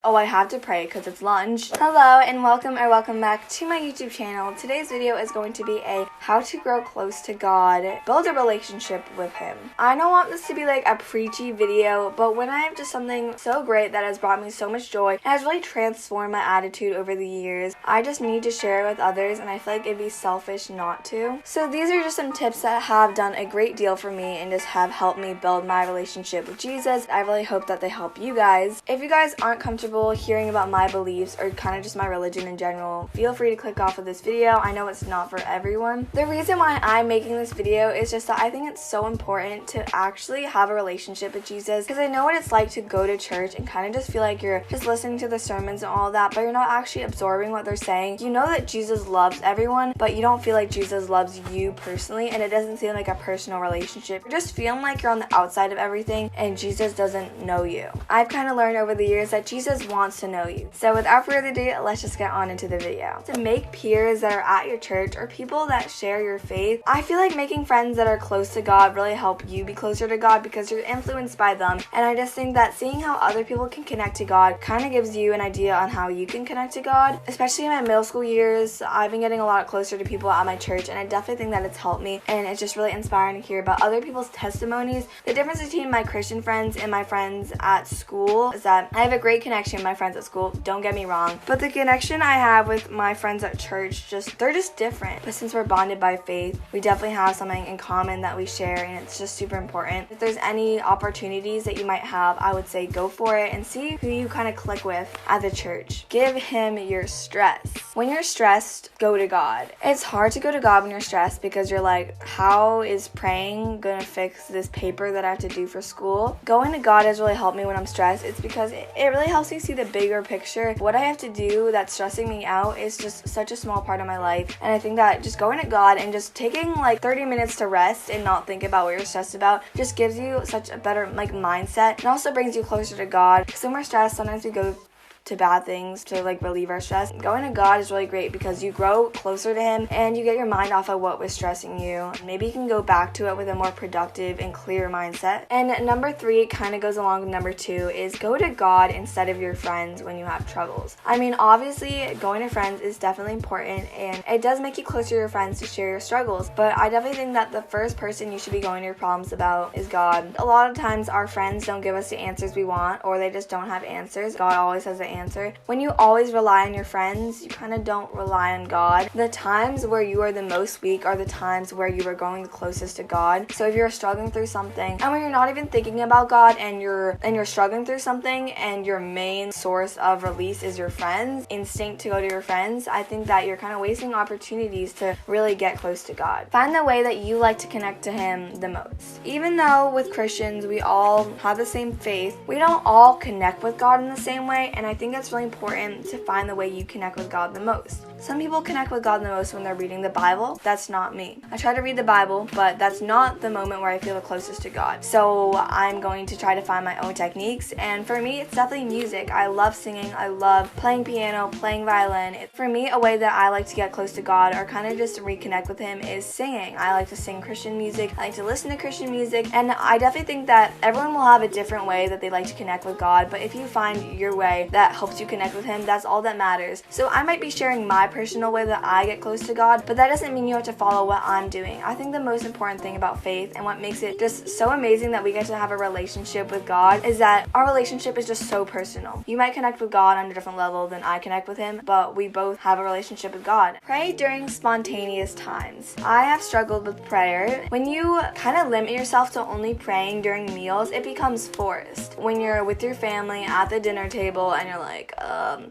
Oh, I have to pray because it's lunch. Hello and welcome back to my YouTube channel. Today's video is going to be a how to grow close to God, build a relationship with Him. I don't want this to be like a preachy video, but when I have just something so great that has brought me so much joy and has really transformed my attitude over the years, I just need to share it with others, and I feel like it'd be selfish not to. So these are just some tips that have done a great deal for me and just have helped me build my relationship with Jesus. I really hope that they help you guys. If you guys aren't comfortable hearing about my beliefs or kind of just my religion in general, feel free to click off of this video. I know it's not for everyone. The reason why I'm making this video is just that I think it's so important to actually have a relationship with Jesus, because I know what it's like to go to church and kind of just feel like you're just listening to the sermons and all that, but you're not actually absorbing what they're saying. You know that Jesus loves everyone, but you don't feel like Jesus loves you personally, and it doesn't seem like a personal relationship. You're just feeling like you're on the outside of everything and Jesus doesn't know you. I've kind of learned over the years that Jesus wants to know you. So without further ado, let's just get on into the video. To make peers that are at your church or people that share your faith, I feel like making friends that are close to God really help you be closer to God because you're influenced by them. And I just think that seeing how other people can connect to God kind of gives you an idea on how you can connect to God. Especially in my middle school years, I've been getting a lot closer to people at my church, and I definitely think that it's helped me, and it's just really inspiring to hear about other people's testimonies. The difference between my Christian friends and my friends at school is that I have a great connection with my friends at school, don't get me wrong, but the connection I have with my friends at church, they're just different. But since we're bonded by faith, we definitely have something in common that we share, and it's just super important. If there's any opportunities that you might have, I would say go for it and see who you kind of click with at the church. Give Him your stress. When you're stressed, go to God. It's hard to go to God when you're stressed because you're like, how is praying gonna fix this paper that I have to do for school? Going to God has really helped me when I'm stressed. It's because it really helps me see the bigger picture. What I have to do that's stressing me out is just such a small part of my life, and I think that just going to God and just taking like 30 minutes to rest and not think about what you're stressed about just gives you such a better mindset, and also brings you closer to God. Because when we're stressed, sometimes we go to bad things to relieve our stress. Going to God is really great because you grow closer to Him and you get your mind off of what was stressing you. Maybe you can go back to it with a more productive and clear mindset. And number 3 kind of goes along with number 2 is go to God instead of your friends when you have troubles. I mean, obviously going to friends is definitely important, and it does make you closer to your friends to share your struggles, but I definitely think that the first person you should be going to your problems about is God. A lot of times our friends don't give us the answers we want, or they just don't have answers. God always has the answer. When you always rely on your friends, you kind of don't rely on God. The times where you are the most weak are the times where you are going the closest to God. So if you're struggling through something, and when you're not even thinking about God, and you're struggling through something, and your main source of release is your friends, instinct to go to your friends, I think that you're kind of wasting opportunities to really get close to God. Find the way that you like to connect to Him the most. Even though with Christians we all have the same faith, we don't all connect with God in the same way, and I think it's really important to find the way you connect with God the most. Some people connect with God the most when they're reading the Bible. That's not me. I try to read the Bible, but that's not the moment where I feel the closest to God. So I'm going to try to find my own techniques, and for me, it's definitely music. I love singing. I love playing piano, playing violin. For me, a way that I like to get close to God or kind of just reconnect with Him is singing. I like to sing Christian music. I like to listen to Christian music, and I definitely think that everyone will have a different way that they like to connect with God, but if you find your way that helps you connect with Him, that's all that matters. So I might be sharing my personal way that I get close to God, but that doesn't mean you have to follow what I'm doing. I think the most important thing about faith and what makes it just so amazing that we get to have a relationship with God is that our relationship is just so personal. You might connect with God on a different level than I connect with Him, but we both have a relationship with God. Pray during spontaneous times. I have struggled with prayer. When you kind of limit yourself to only praying during meals, it becomes forced. When you're with your family at the dinner table and you're like,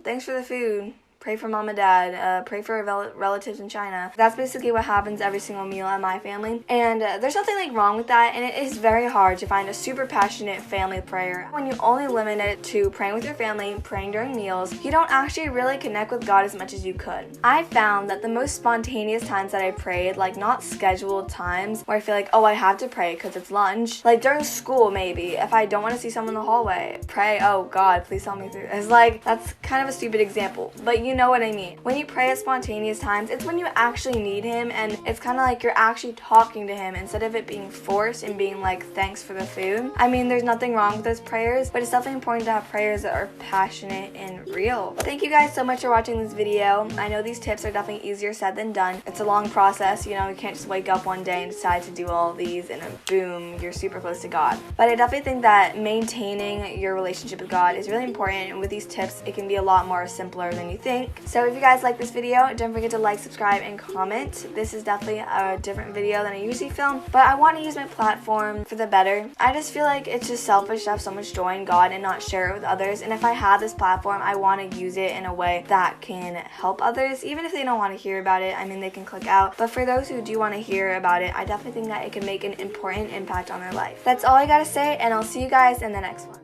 thanks for the food. Pray for mom and dad, pray for relatives in China. That's basically what happens every single meal at my family. And there's nothing wrong with that, and it is very hard to find a super passionate family prayer. When you only limit it to praying with your family, praying during meals, you don't actually really connect with God as much as you could. I found that the most spontaneous times that I prayed, not scheduled times where I feel like, oh, I have to pray because it's lunch. During school, maybe, if I don't want to see someone in the hallway, pray, oh God, please help me through this. That's kind of a stupid example, but you know what I mean. When you pray at spontaneous times, it's when you actually need him, and it's kind of like you're actually talking to him instead of it being forced and being like, thanks for the food. I mean, there's nothing wrong with those prayers, but it's definitely important to have prayers that are passionate and real. Thank you guys so much for watching this video. I know these tips are definitely easier said than done. It's a long process, you know, you can't just wake up one day and decide to do all of these and boom, you're super close to God. But I definitely think that maintaining your relationship with God is really important, and with these tips, it can be a lot more simpler than you think. So if you guys like this video, don't forget to like, subscribe, and comment. This is definitely a different video than I usually film, but I want to use my platform for the better. I just feel like it's just selfish to have so much joy in God and not share it with others, and if I have this platform, I want to use it in a way that can help others, even if they don't want to hear about it. I mean, they can click out, but for those who do want to hear about it, I definitely think that it can make an important impact on their life. That's all I gotta say, and I'll see you guys in the next one.